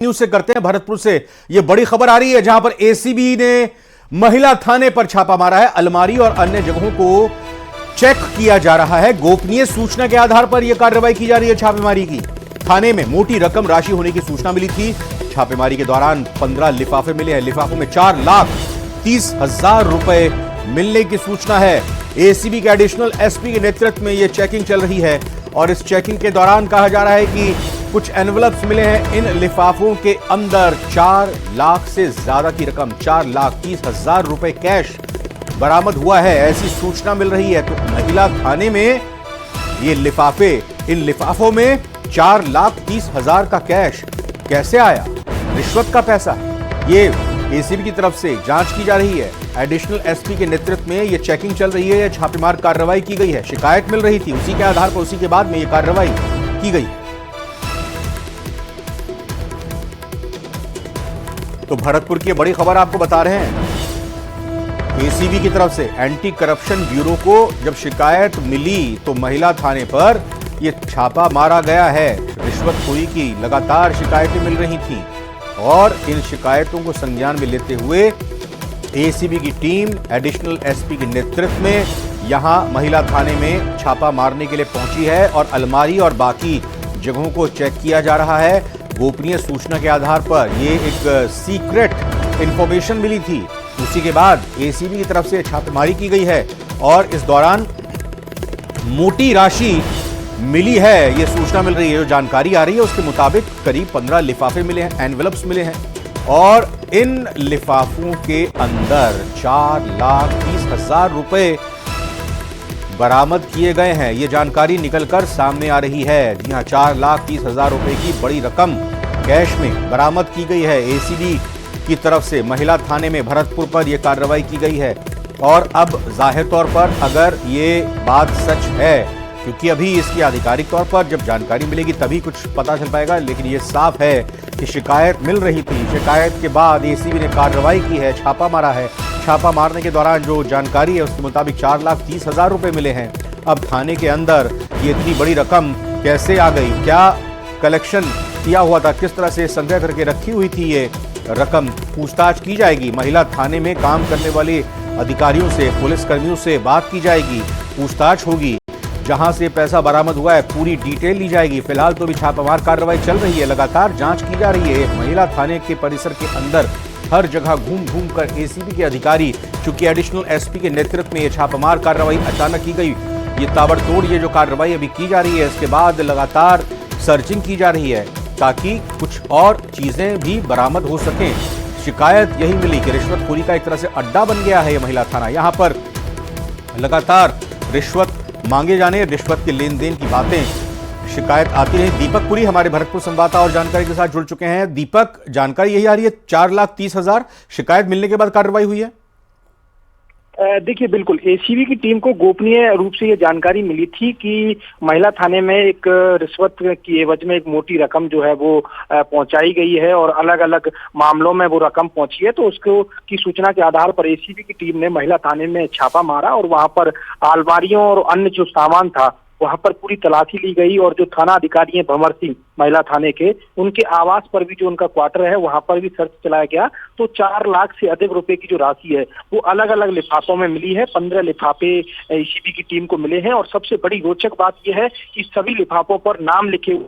News से करते हैं भरतपुर से। यह बड़ी खबर आ रही है जहां पर एसीबी ने महिला थाने पर छापा मारा है। अलमारी और अन्य जगहों को चेक किया जा रहा है। गोपनीय सूचना के आधार पर यह कार्रवाई की जा रही है। छापेमारी की थाने में मोटी रकम राशि होने की सूचना मिली थी। छापेमारी के दौरान 15 लिफाफे मिले हैं। लिफाफों में 4,30,000 रुपए मिलने की सूचना है। एसीबी के एडिशनल एसपी के नेतृत्व में यह चेकिंग चल रही है और इस चेकिंग के दौरान कहा जा रहा है कि कुछ एनवलप्स मिले हैं। इन लिफाफों के अंदर 4 लाख से ज्यादा की रकम, 4,30,000 रुपए कैश बरामद हुआ है, ऐसी सूचना मिल रही है। तो महिला थाने में ये लिफाफे, इन लिफाफों में 4,30,000 का कैश कैसे आया? रिश्वत का पैसा? ये एसीबी की तरफ से जांच की जा रही है। एडिशनल एसपी के नेतृत्व में ये चेकिंग चल रही है। छापेमार कार्रवाई की गई है। शिकायत मिल रही थी, उसी के आधार पर, उसी के बाद में ये कार्रवाई की गई। तो भरतपुर की बड़ी खबर आपको बता रहे हैं। एसीबी की तरफ से एंटी करप्शन ब्यूरो को जब शिकायत मिली तो महिला थाने पर यह छापा मारा गया है। रिश्वतखोरी की लगातार शिकायतें मिल रही थीं और इन शिकायतों को संज्ञान में लेते हुए एसीबी की टीम एडिशनल एसपी के नेतृत्व में यहां महिला थाने में छापा मारने के लिए पहुंची है और अलमारी और बाकी जगहों को चेक किया जा रहा है। गोपनीय सूचना के आधार पर यह एक सीक्रेट इंफॉर्मेशन मिली थी, उसी के बाद एसीबी की तरफ से छापेमारी की गई है और इस दौरान मोटी राशि मिली है। यह सूचना मिल रही है, जो जानकारी आ रही है उसके मुताबिक करीब 15 लिफाफे मिले हैं, एनवेलप्स मिले हैं और इन लिफाफों के अंदर 4,30,000 रुपए बरामद किए गए हैं। ये जानकारी निकलकर सामने आ रही है। जी हां, 4,30,000 रुपए की बड़ी रकम कैश में बरामद की गई है। एसीबी की तरफ से महिला थाने में भरतपुर पर यह कार्रवाई की गई है और अब जाहिर तौर पर अगर ये बात सच है, क्योंकि अभी इसकी आधिकारिक तौर पर जब जानकारी मिलेगी तभी कुछ पता चल पाएगा, लेकिन ये साफ है कि शिकायत मिल रही थी। शिकायत के बाद एसीबी ने कार्रवाई की है, छापा मारा है। छापा मारने के दौरान जो जानकारी है उसके मुताबिक 4,30,000 रुपए मिले हैं। अब थाने के अंदर ये इतनी बड़ी रकम कैसे आ गई, क्या कलेक्शन किया हुआ था, किस तरह से संग्रह करके रखी हुई थी ये रकम, पूछताछ की जाएगी। महिला थाने में काम करने वाले अधिकारियों से, पुलिसकर्मियों से बात की जाएगी, पूछताछ होगी। जहां से पैसा बरामद हुआ है पूरी डिटेल ली जाएगी। फिलहाल तो भी छापामार कार्रवाई चल रही है, लगातार जांच की जा रही है। महिला थाने के परिसर के अंदर हर जगह घूम घूम कर एसीबी के अधिकारी, चूंकि एडिशनल एसपी के नेतृत्व में यह छापामार कार्रवाई अचानक की गई, ये ताबड़तोड़ ये जो कार्रवाई अभी की जा रही है, इसके बाद लगातार सर्चिंग की जा रही है ताकि कुछ और चीजें भी बरामद हो सकें। शिकायत यही मिली कि रिश्वतखोरी का एक तरह से अड्डा बन गया है ये महिला थाना। यहां पर लगातार रिश्वत मांगे जाने, रिश्वत के लेन देन की बातें, शिकायत आती रही। दीपक पुरी हमारे भरतपुर संवाददाता और जानकारी के साथ जुड़ चुके हैं। दीपक, जानकारी यही आ रही है 4,30,000 शिकायत मिलने के बाद कार्रवाई हुई है? देखिए, बिल्कुल एसीबी की टीम को गोपनीय रूप से ये जानकारी मिली थी कि महिला थाने में एक रिश्वत की एवज में एक मोटी रकम जो है वो पहुंचाई गई है और अलग अलग मामलों में वो रकम पहुंची है। तो उसको की सूचना के आधार पर एसीबी की टीम ने महिला थाने में छापा मारा और वहां पर अलमारियों और अन्य जो सामान था वहां पर पूरी तलाशी ली गई और जो थाना अधिकारी हैं भंवर सिंह महिला थाने के, उनके आवास पर भी, जो उनका क्वार्टर है वहां पर भी सर्च चलाया गया। तो 4 लाख से अधिक रुपए की जो राशि है वो अलग अलग लिफाफों में मिली है। 15 लिफाफे एसीबी की टीम को मिले हैं और सबसे बड़ी रोचक बात यह है कि सभी लिफाफों पर नाम लिखे हुए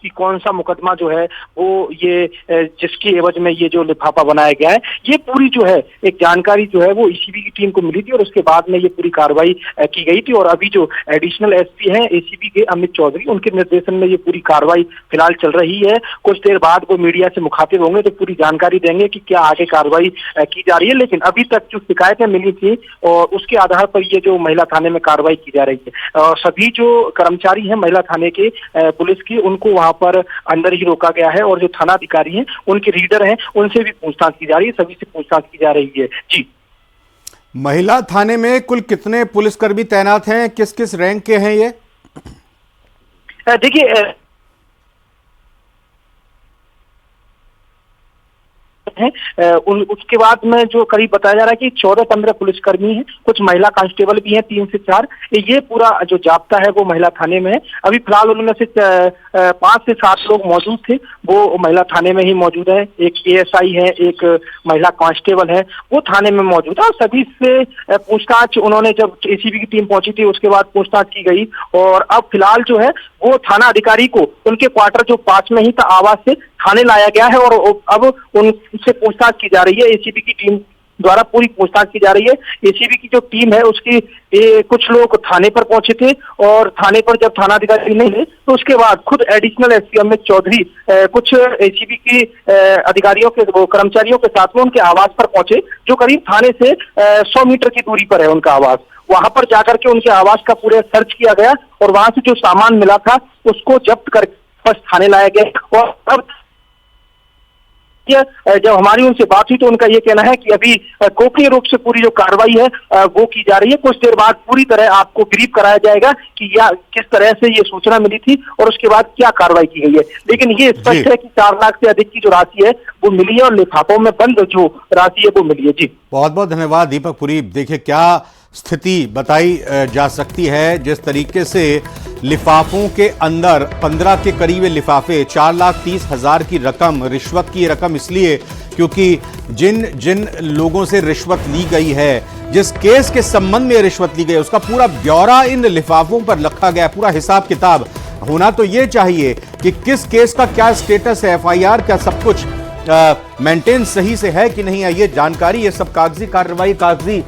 कि कौन सा मुकदमा जो है वो ये जिसकी एवज में ये जो लिफाफा बनाया गया है, ये पूरी जो है एक जानकारी जो है वो एसीबी की टीम को मिली थी और उसके बाद में ये पूरी कार्रवाई की गई थी। और अभी जो एडिशनल एसपी हैं एसीबी के अमित चौधरी, उनके निर्देशन में ये पूरी कार्रवाई फिलहाल चल रही है। कुछ देर बाद वो मीडिया से मुखातिब होंगे तो पूरी जानकारी देंगे कि क्या आगे कार्रवाई की जा रही है। लेकिन अभी तक जो शिकायतें मिली थी और उसके आधार पर ये जो महिला थाने में कार्रवाई की जा रही है और सभी जो कर्मचारी हैं महिला थाने के पुलिस की, उनको वहां पर अंदर ही रोका गया है और जो थाना अधिकारी हैं, उनके रीडर हैं, उनसे भी पूछताछ की जा रही है, सभी से पूछताछ की जा रही है। जी, महिला थाने में कुल कितने पुलिसकर्मी तैनात हैं, किस किस रैंक के हैं ये? देखिए, हैं। उसके बाद में जो करीब बताया जा रहा है कि 14-15 पुलिसकर्मी हैं, कुछ महिला कांस्टेबल भी हैं, 3 से 4। ये पूरा जो जाब्ता है वो महिला थाने में है। अभी फिलहाल उनमें से 5 से 7 लोग मौजूद थे, वो महिला थाने में ही मौजूद है। एक एएसआई है, एक महिला कांस्टेबल है, वो थाने में मौजूद है। और सभी से पूछताछ उन्होंने, जब एसीबी की टीम पहुंची थी उसके बाद पूछताछ की गई। और अब फिलहाल जो है वो थाना अधिकारी को उनके क्वार्टर जो पास में ही था आवास से थाने लाया गया है, और अब उनसे पूछताछ की जा रही है। एसीबी की टीम द्वारा पूरी पूछताछ की जा रही है। एसीबी की जो टीम है उसकी कुछ लोग थाने पर पहुंचे थे, और थाने पर जब थानाधिकारी नहीं थे तो उसके बाद खुद एडिशनल एसपी अमित चौधरी कुछ एसीबी की अधिकारियों के, वो कर्मचारियों के साथ में उनके आवास पर पहुंचे, जो करीब थाने से 100 मीटर की दूरी पर है उनका आवास। वहां पर जाकर के उनके आवास का पूरे सर्च किया गया, और वहां से जो सामान मिला था उसको जब्त कर बस थाने लाया गया। और अब जब हमारी उनसे बात हुई तो उनका ये कहना है कि अभी गोपनीय रूप से पूरी जो कार्रवाई है वो की जा रही है। कुछ देर बाद पूरी तरह आपको ब्रीफ कराया जाएगा कि या किस तरह से ये सूचना मिली थी और उसके बाद क्या कार्रवाई की गई है। लेकिन ये स्पष्ट है कि 4 लाख से अधिक की जो राशि है वो मिली है, और लिफाफों में बंद जो राशि है वो मिली है। जी, बहुत बहुत धन्यवाद दीपक पुरी। देखिए क्या स्थिति बताई जा सकती है, जिस तरीके से लिफाफों के अंदर 15 के करीब लिफाफे, 4,30,000 की रकम, रिश्वत की रकम, इसलिए क्योंकि जिन जिन लोगों से रिश्वत ली गई है, जिस केस के संबंध में रिश्वत ली गई, उसका पूरा ब्यौरा इन लिफाफों पर रखा गया। पूरा हिसाब किताब होना तो ये चाहिए कि किस केस का क्या स्टेटस है, एफआईआर क्या सब कुछ मेंटेन सही से है कि नहीं है, ये जानकारी, ये सब कागजी कार्रवाई, कागजी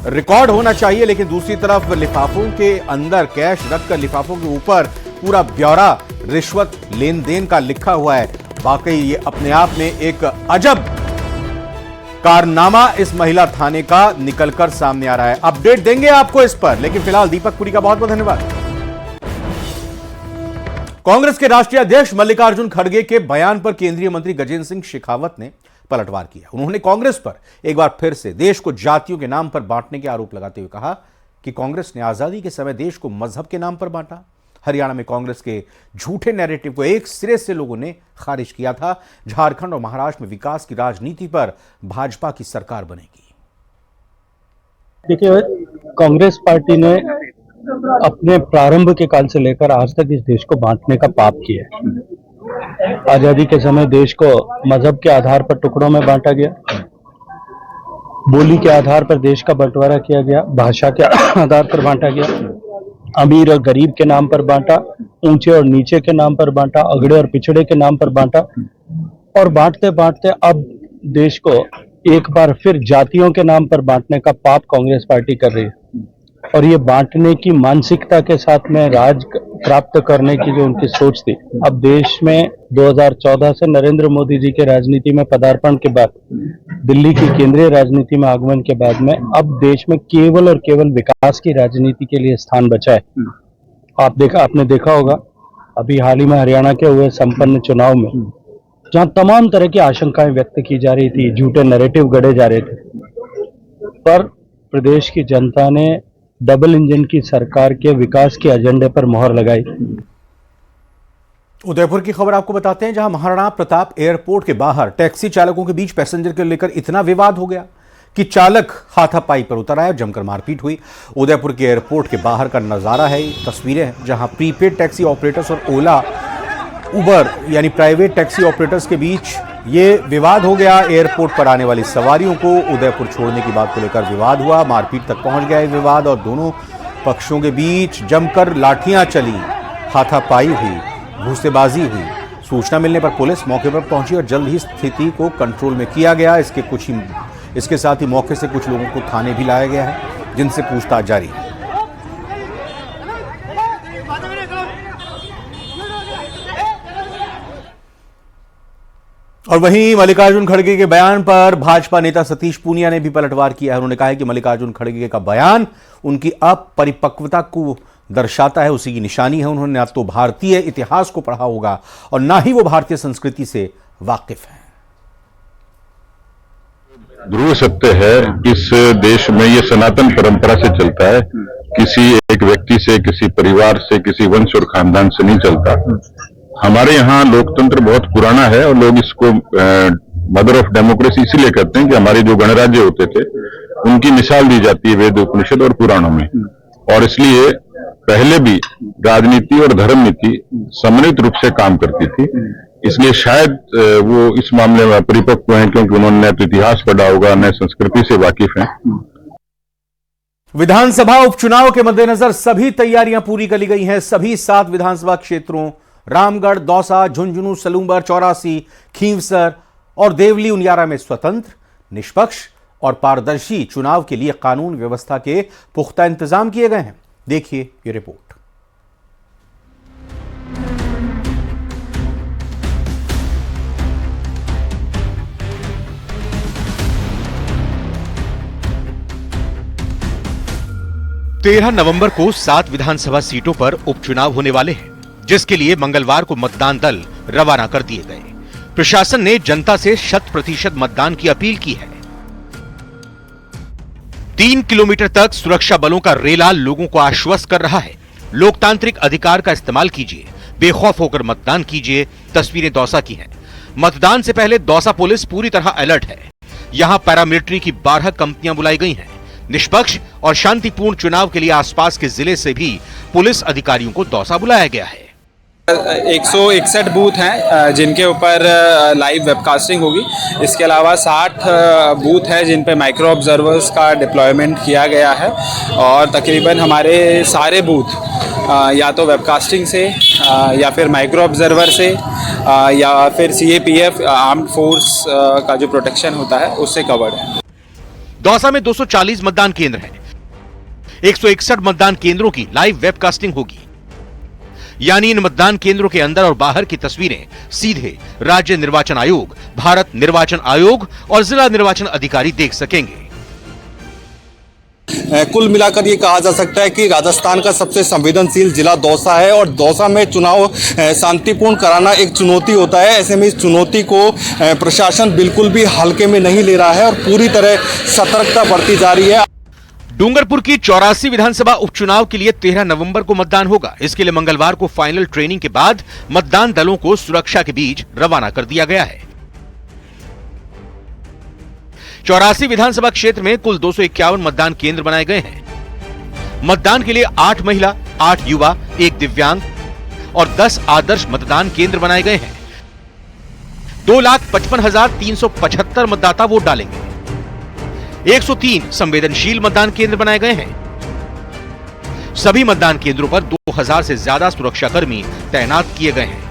रिकॉर्ड होना चाहिए। लेकिन दूसरी तरफ लिफाफों के अंदर कैश रखकर लिफाफों के ऊपर पूरा ब्यौरा रिश्वत लेन देन का लिखा हुआ है। वाकई ये अपने आप में एक अजब कारनामा इस महिला थाने का निकलकर सामने आ रहा है। अपडेट देंगे आपको इस पर, लेकिन फिलहाल दीपक पुरी का बहुत बहुत धन्यवाद। कांग्रेस के राष्ट्रीय अध्यक्ष मल्लिकार्जुन खड़गे के बयान पर केंद्रीय मंत्री गजेंद्र सिंह शेखावत ने पलटवार किया। उन्होंने कांग्रेस पर एक बार फिर से देश को जातियों के नाम पर बांटने के आरोप लगाते हुए कहा कि कांग्रेस ने आजादी के समय देश को मजहब के नाम पर बांटा। हरियाणा में कांग्रेस के झूठे नैरेटिव को एक सिरे से लोगों ने खारिज किया था। झारखंड और महाराष्ट्र में विकास की राजनीति पर भाजपा की सरकार बनेगी। देखिए, कांग्रेस पार्टी ने अपने प्रारंभ के काल से लेकर आज तक इस देश को बांटने का पाप किया है। आजादी के समय देश को मजहब के आधार पर टुकड़ों में बांटा गया, बोली के आधार पर देश का बंटवारा किया गया, भाषा के आधार पर बांटा गया, अमीर और गरीब के नाम पर बांटा, ऊंचे और नीचे के नाम पर बांटा, अगड़े और पिछड़े के नाम पर बांटा, और बांटते बांटते अब देश को एक बार फिर जातियों के नाम पर बांटने का पाप कांग्रेस पार्टी कर रही है। और ये बांटने की मानसिकता के साथ में राज प्राप्त करने की जो उनकी सोच थी, अब देश में 2014 से नरेंद्र मोदी जी के राजनीति में पदार्पण के बाद, दिल्ली की केंद्रीय राजनीति में आगमन के बाद में अब देश में केवल और केवल विकास की राजनीति के लिए स्थान बचा है। आपने देखा होगा अभी हाल ही में हरियाणा के हुए संपन्न चुनाव में, जहां तमाम तरह की आशंकाएं व्यक्त की जा रही थी, झूठे नैरेटिव गढ़े जा रहे थे, पर प्रदेश की जनता ने डबल इंजन की सरकार के विकास के एजेंडे पर मोहर लगाई। उदयपुर की खबर आपको बताते हैं, जहां महाराणा प्रताप एयरपोर्ट के बाहर टैक्सी चालकों के बीच पैसेंजर को लेकर इतना विवाद हो गया कि चालक हाथापाई पर उतर आया, जमकर मारपीट हुई। उदयपुर के एयरपोर्ट के बाहर का नजारा है, तस्वीरें हैं, जहां प्रीपेड टैक्सी ऑपरेटर्स और ओला उबर यानी प्राइवेट टैक्सी ऑपरेटर्स के बीच ये विवाद हो गया। एयरपोर्ट पर आने वाली सवारियों को उदयपुर छोड़ने की बात को लेकर विवाद हुआ, मारपीट तक पहुंच गया ये विवाद, और दोनों पक्षों के बीच जमकर लाठियां चली, हाथापाई हुई, घूसेबाजी हुई। सूचना मिलने पर पुलिस मौके पर पहुंची और जल्द ही स्थिति को कंट्रोल में किया गया। इसके साथ ही मौके से कुछ लोगों को थाने भी लाया गया है, जिनसे पूछताछ जारी है। और वहीं मल्लिकार्जुन खड़गे के बयान पर भाजपा नेता सतीश पूनिया ने भी पलटवार किया है। उन्होंने कहा है कि मल्लिकार्जुन खड़गे का बयान उनकी अपरिपक्वता को दर्शाता है, उसी की निशानी है। उन्होंने ना तो भारतीय इतिहास को पढ़ा होगा और ना ही वो भारतीय संस्कृति से वाकिफ है। ध्रुव सत्य है, इस देश में ये सनातन परंपरा से चलता है, किसी एक व्यक्ति से, किसी परिवार से, किसी वंश और खानदान से नहीं चलता। हमारे यहाँ लोकतंत्र बहुत पुराना है और लोग इसको मदर ऑफ डेमोक्रेसी इसीलिए कहते हैं कि हमारे जो गणराज्य होते थे उनकी मिसाल दी जाती है वेद उपनिषद और पुराणों में, और इसलिए पहले भी राजनीति और धर्म नीति सम्मिलित रूप से काम करती थी। इसलिए शायद वो इस मामले में परिपक्व हैं, क्योंकि उन्होंने तो इतिहास पढ़ा होगा, नए संस्कृति से वाकिफ हैं। विधानसभा उपचुनाव के मद्देनजर सभी तैयारियां पूरी कर ली गई हैं। सभी 7 विधानसभा क्षेत्रों रामगढ़, दौसा, झुंझुनू, सलूंबर, चौरासी, खींवसर और देवली उनियारा में स्वतंत्र, निष्पक्ष और पारदर्शी चुनाव के लिए कानून व्यवस्था के पुख्ता इंतजाम किए गए हैं। देखिए ये रिपोर्ट। तेरह नवंबर को 7 विधानसभा सीटों पर उपचुनाव होने वाले हैं, जिसके लिए मंगलवार को मतदान दल रवाना कर दिए गए। प्रशासन ने जनता से 100% मतदान की अपील की है। 3 किलोमीटर तक सुरक्षा बलों का रेला लोगों को आश्वस्त कर रहा है। लोकतांत्रिक अधिकार का इस्तेमाल कीजिए, बेखौफ होकर मतदान कीजिए। तस्वीरें दौसा की हैं। मतदान से पहले दौसा पुलिस पूरी तरह अलर्ट है। यहां पैरामिलिट्री की 12 कंपनियां बुलाई गई हैं। निष्पक्ष और शांतिपूर्ण चुनाव के लिए आसपास के जिले से भी पुलिस अधिकारियों को दौसा बुलाया गया है। 161 बूथ हैं जिनके ऊपर लाइव वेबकास्टिंग होगी। इसके अलावा 60 बूथ हैं जिन पे माइक्रो ऑब्जर्वर्स का डिप्लॉयमेंट किया गया है, और तकरीबन हमारे सारे बूथ या तो वेबकास्टिंग से या फिर माइक्रो ऑब्जर्वर से या फिर CAPF आर्म्ड फोर्स का जो प्रोटेक्शन होता है उससे कवर्ड है। दौसा में 240 मतदान केंद्र हैं। 161 मतदान केंद्रों की लाइव वेबकास्टिंग होगी, यानी इन मतदान केंद्रों के अंदर और बाहर की तस्वीरें सीधे राज्य निर्वाचन आयोग, भारत निर्वाचन आयोग और जिला निर्वाचन अधिकारी देख सकेंगे। कुल मिलाकर ये कहा जा सकता है कि राजस्थान का सबसे संवेदनशील जिला दौसा है, और दौसा में चुनाव शांतिपूर्ण कराना एक चुनौती होता है। ऐसे में इस चुनौती को प्रशासन बिल्कुल भी हल्के में नहीं ले रहा है और पूरी तरह सतर्कता बरती जा रही है। डूंगरपुर की 84 विधानसभा उपचुनाव के लिए 13 नवंबर को मतदान होगा। इसके लिए मंगलवार को फाइनल ट्रेनिंग के बाद मतदान दलों को सुरक्षा के बीच रवाना कर दिया गया है। 84 विधानसभा क्षेत्र में कुल 251 मतदान केंद्र बनाए गए हैं। मतदान के लिए 8 महिला, 8 युवा, 1 दिव्यांग और 10 आदर्श मतदान केंद्र बनाए गए हैं। 2,55,375 मतदाता वोट डालेंगे। 103 संवेदनशील मतदान केंद्र बनाए गए हैं। सभी मतदान केंद्रों पर 2000 से ज्यादा सुरक्षाकर्मी तैनात किए गए हैं।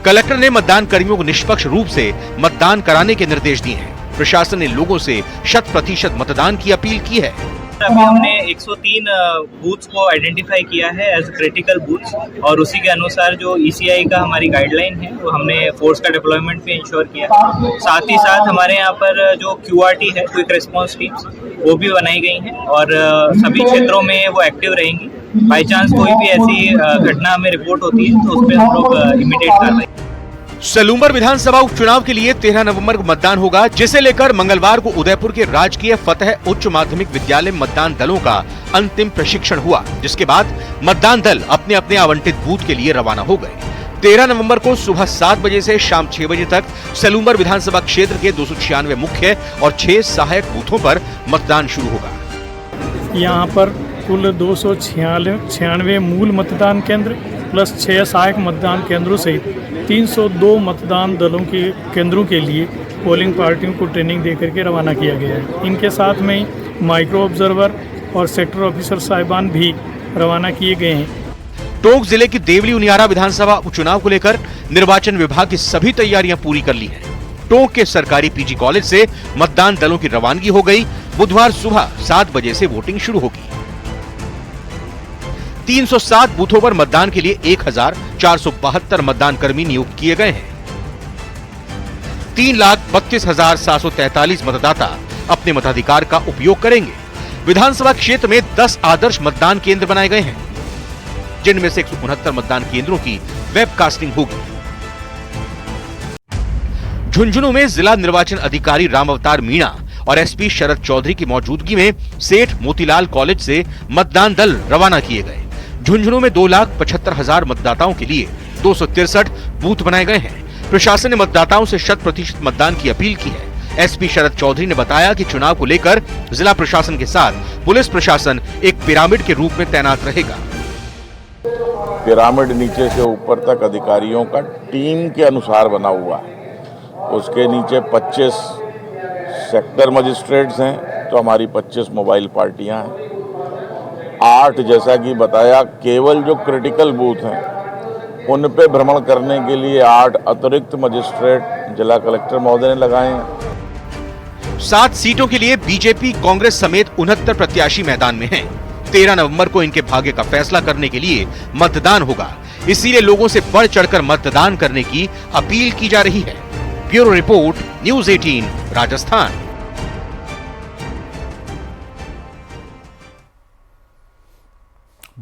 कलेक्टर ने मतदान कर्मियों को निष्पक्ष रूप से मतदान कराने के निर्देश दिए हैं। प्रशासन ने लोगों से 100% मतदान की अपील की है। अभी हमने 103 बूथ्स को आइडेंटिफाई किया है एज क्रिटिकल बूथ्स, और उसी के अनुसार जो ECI का हमारी गाइडलाइन है वो हमने फोर्स का डिप्लॉयमेंट भी इंश्योर किया। साथ ही साथ हमारे यहाँ पर जो QRT है, क्विक रिस्पांस टीम्स, वो भी बनाई गई हैं और सभी क्षेत्रों में वो एक्टिव रहेंगी। बाई चांस कोई भी ऐसी घटना हमें रिपोर्ट होती है तो उस पर हम लोग इमीडिएट कार्रवाई। सलूंबर विधानसभा उपचुनाव के लिए 13 नवंबर को मतदान होगा, जिसे लेकर मंगलवार को उदयपुर के राजकीय फतेह उच्च माध्यमिक विद्यालय मतदान दलों का अंतिम प्रशिक्षण हुआ, जिसके बाद मतदान दल अपने अपने आवंटित बूथ के लिए रवाना हो गए। 13 नवंबर को सुबह 7 बजे से शाम 6 बजे तक सलूंबर विधानसभा क्षेत्र के 296 मुख्य और 6 सहायक बूथों पर मतदान शुरू होगा। यहाँ पर कुल 296 मूल मतदान केंद्र प्लस 6 सहायक मतदान केंद्रों सहित 302 मतदान दलों के केंद्रों के लिए पोलिंग पार्टियों को ट्रेनिंग देकर के रवाना किया गया है। इनके साथ में माइक्रो ऑब्जर्वर और सेक्टर ऑफिसर साहिबान भी रवाना किए गए हैं। टोंक जिले की देवली उनियारा विधानसभा उपचुनाव को लेकर निर्वाचन विभाग की सभी तैयारियां पूरी कर ली हैं। टोंक के सरकारी PG कॉलेज से मतदान दलों की रवानगी हो गई। बुधवार सुबह 7 बजे से वोटिंग शुरू होगी। 307 बूथों पर मतदान के लिए 1472 मतदान कर्मी नियुक्त किए गए हैं। 3,32,743 मतदाता अपने मताधिकार का उपयोग करेंगे। विधानसभा क्षेत्र में 10 आदर्श मतदान केंद्र बनाए गए हैं, जिनमें से 169 मतदान केंद्रों की वेबकास्टिंग होगी। झुंझुनू में जिला निर्वाचन अधिकारी राम अवतार मीणा और SP शरद चौधरी की मौजूदगी में सेठ मोतीलाल कॉलेज से मतदान दल रवाना किए गए। झुंझुनू में 2,75,000 मतदाताओं के लिए 263 बूथ बनाए गए हैं। प्रशासन ने मतदाताओं से 100% मतदान की अपील की है। एसपी शरद चौधरी ने बताया कि चुनाव को लेकर जिला प्रशासन के साथ पुलिस प्रशासन एक पिरामिड के रूप में तैनात रहेगा। पिरामिड नीचे से ऊपर तक अधिकारियों का टीम के अनुसार बना हुआ है। उसके नीचे 25 सेक्टर मजिस्ट्रेट्स हैं, तो हमारी 25 मोबाइल पार्टियां हैं। 8 जैसा कि बताया, केवल जो क्रिटिकल बूथ हैं उन पे भ्रमण करने के लिए 8 अतिरिक्त मजिस्ट्रेट जिला कलेक्टर महोदय ने लगाए हैं। 7 सीटों के लिए बीजेपी कांग्रेस समेत 69 प्रत्याशी मैदान में हैं। 13 नवंबर को इनके भाग्य का फैसला करने के लिए मतदान होगा, इसीलिए लोगों से बढ़ चढ़कर मतदान करने की अपील की जा रही है। Bureau report, news 18 Rajasthan.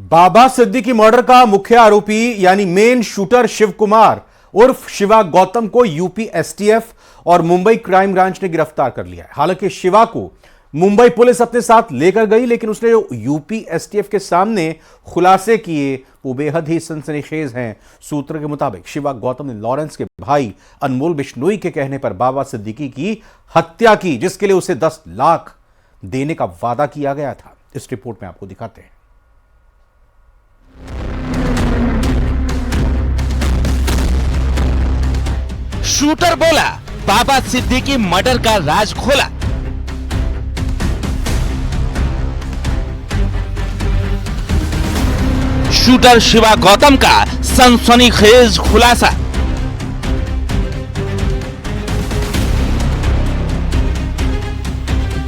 Baba Siddiqui murder का मुख्य आरोपी यानी मेन शूटर शिव कुमार उर्फ शिवा गौतम को यूपी एसटीएफ और मुंबई क्राइम ब्रांच ने गिरफ्तार कर लिया है। हालांकि शिवा को मुंबई पुलिस अपने साथ लेकर गई, लेकिन उसने जो यूपी एसटीएफ के सामने खुलासे किए वो बेहद ही सनसनीखेज हैं। सूत्र के मुताबिक शिवा गौतम ने लॉरेंस के भाई अनमोल बिश्नोई के कहने पर बाबा सिद्दीकी की हत्या की, जिसके लिए उसे 10 लाख देने का वादा किया गया था। इस रिपोर्ट में आपको दिखाते हैं। शूटर बोला, बाबा सिद्दीकी मर्डर का राज खोला। शूटर शिवा गौतम का सनसनीखेज खुलासा।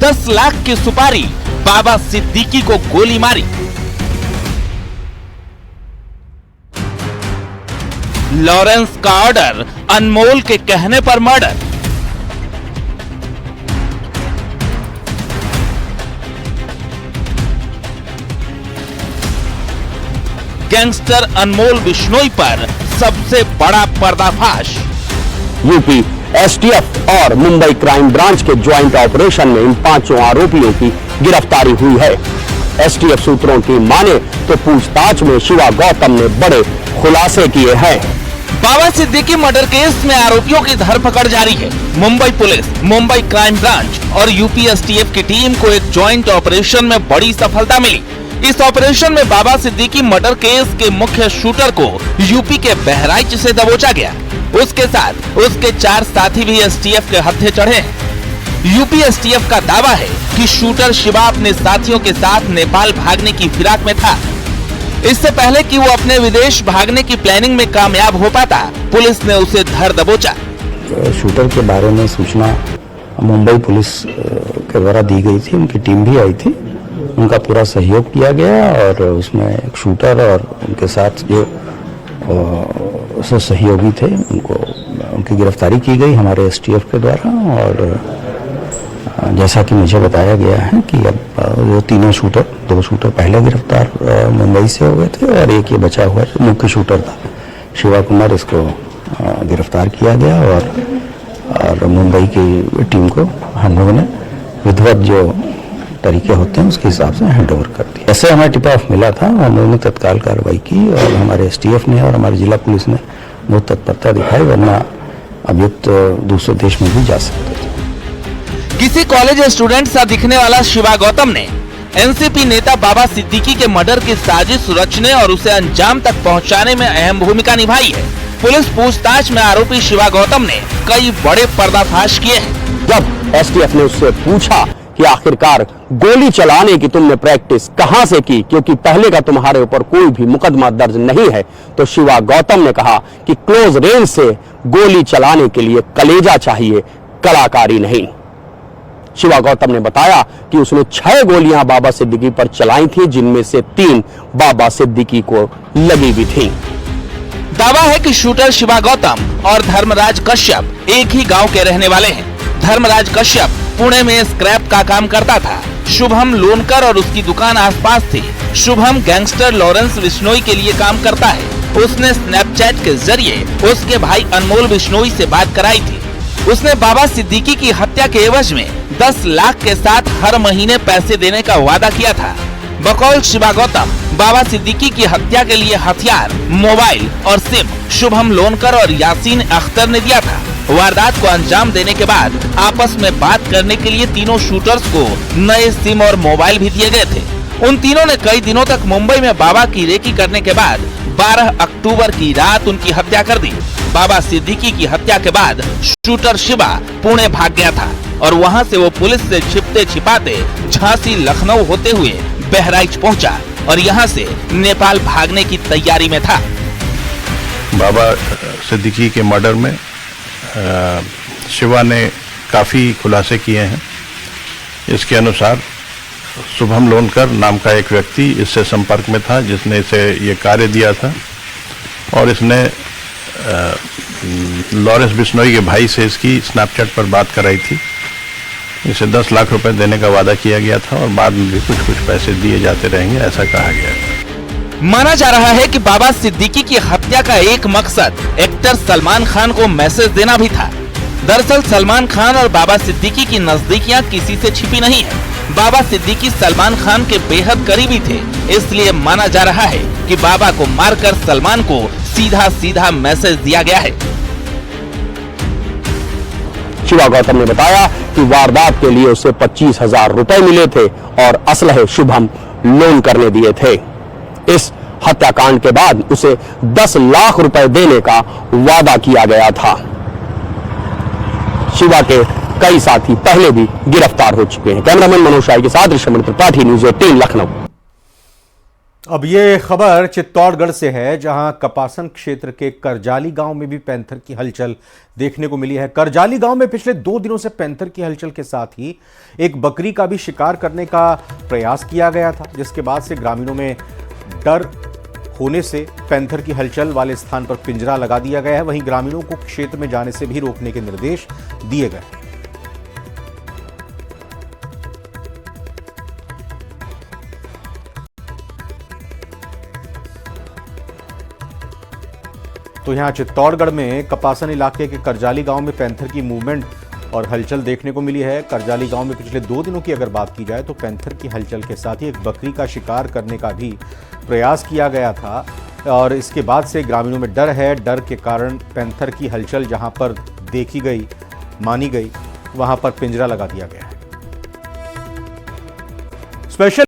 $10 लाख की सुपारी, बाबा सिद्दीकी को गोली मारी। लॉरेंस का ऑर्डर, अनमोल के कहने पर मर्डर। गैंगस्टर अनमोल बिश्नोई पर सबसे बड़ा पर्दाफाश। यूपी एसटीएफ और मुंबई क्राइम ब्रांच के ज्वाइंट ऑपरेशन में इन 5 आरोपियों की गिरफ्तारी हुई है। एसटीएफ सूत्रों की माने तो पूछताछ में शिवा गौतम ने बड़े खुलासे किए हैं। बाबा सिद्दीकी मर्डर केस में आरोपियों की धरपकड़ जारी है। Mumbai police, Mumbai crime branch और यूपी एसटीएफ की टीम को एक ज्वाइंट ऑपरेशन में बड़ी सफलता मिली। इस ऑपरेशन में बाबा सिद्दीकी मर्डर केस के मुख्य शूटर को यूपी के बहराइच से दबोचा गया। उसके साथ उसके 4 साथी भी एसटीएफ के हत्थे चढ़े हैं। यूपी एसटीएफ का दावा है कि शूटर शिवा अपने साथियों के साथ नेपाल भागने की फिराक में था। इससे पहले कि वो अपने विदेश भागने की प्लानिंग में कामयाब हो पाता, पुलिस ने उसे धर दबोचा। शूटर के बारे में सूचना मुंबई पुलिस के द्वारा दी गई थी। उनकी टीम भी आई थी, उनका पूरा सहयोग किया गया और उसमें एक शूटर और उनके साथ जो सहयोगी थे उनकी गिरफ्तारी की गई हमारे एसटीएफ के द्वारा। और जैसा कि मुझे बताया गया है कि अब वो 2 शूटर पहले गिरफ्तार मुंबई से हो गए थे और एक ये बचा हुआ मुख्य शूटर था शिवा कुमार, इसको गिरफ्तार किया गया और मुंबई की टीम को हम लोगों ने विधिवत जो तरीके होते हैं उसके हिसाब से हैंड ओवर कर दिया। ऐसे हमें टिप ऑफ मिला था, हम लोगों ने तत्काल कार्रवाई की और हमारे एसटीएफ ने और हमारी जिला पुलिस ने बहुत तत्परता दिखाई, वरना अभियुक्त दूसरे देश में भी जा सकते थे। किसी कॉलेज स्टूडेंट सा दिखने वाला शिवा गौतम ने एनसीपी नेता बाबा सिद्दीकी के मर्डर की साजिश रचने और उसे अंजाम तक पहुंचाने में अहम भूमिका निभाई है। पुलिस पूछताछ में आरोपी शिवा गौतम ने कई बड़े पर्दाफाश किए हैं। जब एसटीएफ ने उससे पूछा कि आखिरकार गोली चलाने की तुमने प्रैक्टिस कहां से की, क्योंकि पहले का तुम्हारे ऊपर कोई भी मुकदमा दर्ज नहीं है, तो शिवा गौतम ने कहा कि क्लोज रेंज से गोली चलाने के लिए कलेजा चाहिए, कलाकारी नहीं। शिवा गौतम ने बताया कि उसने 6 गोलियां बाबा सिद्दीकी पर चलाई थी, जिनमें से 3 बाबा सिद्दीकी को लगी भी थी। दावा है कि शूटर शिवा गौतम और धर्मराज कश्यप एक ही गांव के रहने वाले हैं। धर्मराज कश्यप पुणे में स्क्रैप का काम करता था। शुभम लोनकर और उसकी दुकान आसपास थी। शुभम गैंगस्टर लॉरेंस बिश्नोई के लिए काम करता है। उसने स्नैपचैट के जरिए उसके भाई अनमोल बिश्नोई से बात कराई थी। उसने बाबा सिद्दीकी की हत्या के एवज में 10 लाख के साथ हर महीने पैसे देने का वादा किया था। बकौल शिवा गौतम बाबा सिद्दीकी की हत्या के लिए हथियार, मोबाइल और सिम शुभम लोनकर और यासीन अख्तर ने दिया था। वारदात को अंजाम देने के बाद आपस में बात करने के लिए तीनों शूटर्स को नए सिम और मोबाइल भी दिए गए थे। उन तीनों ने कई दिनों तक मुंबई में बाबा की रेकी करने के बाद 12 अक्टूबर की रात उनकी हत्या कर दी। बाबा सिद्दीकी की हत्या के बाद शूटर शिवा पुणे भाग गया था और वहां से वो पुलिस से छिपते छिपाते झांसी, लखनऊ होते हुए बहराइच पहुंचा और यहां से नेपाल भागने की तैयारी में था। बाबा सिद्दीकी के मर्डर में शिवा ने काफ़ी खुलासे किए हैं। इसके अनुसार शुभम लोनकर नाम का एक व्यक्ति इससे संपर्क में था, जिसने इसे ये कार्य दिया था और इसने लॉरेंस बिश्नोई के भाई से इसकी स्नैपचैट पर बात कराई थी। इसे 10 लाख रुपए देने का वादा किया गया था और बाद में भी कुछ कुछ पैसे दिए जाते रहेंगे, ऐसा कहा गया है। माना जा रहा है कि बाबा सिद्दीकी की हत्या का एक मकसद एक्टर सलमान खान को मैसेज देना भी था। दरअसल सलमान खान और बाबा सिद्दीकी की नजदीकियां किसी से छिपी नहीं है। बाबा सिद्दीकी सलमान खान के बेहद करीबी थे, इसलिए माना जा रहा है कि बाबा को मारकर सलमान को सीधा सीधा मैसेज दिया गया है। शिवा गौतम ने बताया कि वारदात के लिए उसे 25,000 रुपए मिले थे और असलहे शुभम लोनकर ने दिए थे। इस हत्याकांड के बाद उसे 10 लाख रुपए देने का वादा किया गया था। शिवा के कई साथी पहले भी गिरफ्तार हो चुके हैं। कैमरामैन मनोज शाही के साथ ऋषभ त्रिपाठी, न्यूज़ 18 लखनऊ। अब ये खबर चित्तौड़गढ़ से है, जहां कपासन क्षेत्र के करजाली गांव में भी पैंथर की हलचल देखने को मिली है। करजाली गांव में पिछले 2 दिनों से पैंथर की हलचल के साथ ही एक बकरी का भी शिकार करने का प्रयास किया गया था, जिसके बाद से ग्रामीणों में डर होने से पैंथर की हलचल वाले स्थान पर पिंजरा लगा दिया गया है। वहीं ग्रामीणों को क्षेत्र में जाने से भी रोकने के निर्देश दिए गए। तो यहां चित्तौड़गढ़ में कपासन इलाके के करजाली गांव में पैंथर की मूवमेंट और हलचल देखने को मिली है। करजाली गांव में पिछले 2 दिनों की अगर बात की जाए तो पैंथर की हलचल के साथ ही एक बकरी का शिकार करने का भी प्रयास किया गया था और इसके बाद से ग्रामीणों में डर है। डर के कारण पैंथर की हलचल जहां पर देखी गई, मानी गई, वहां पर पिंजरा लगा दिया गया है। स्पेशल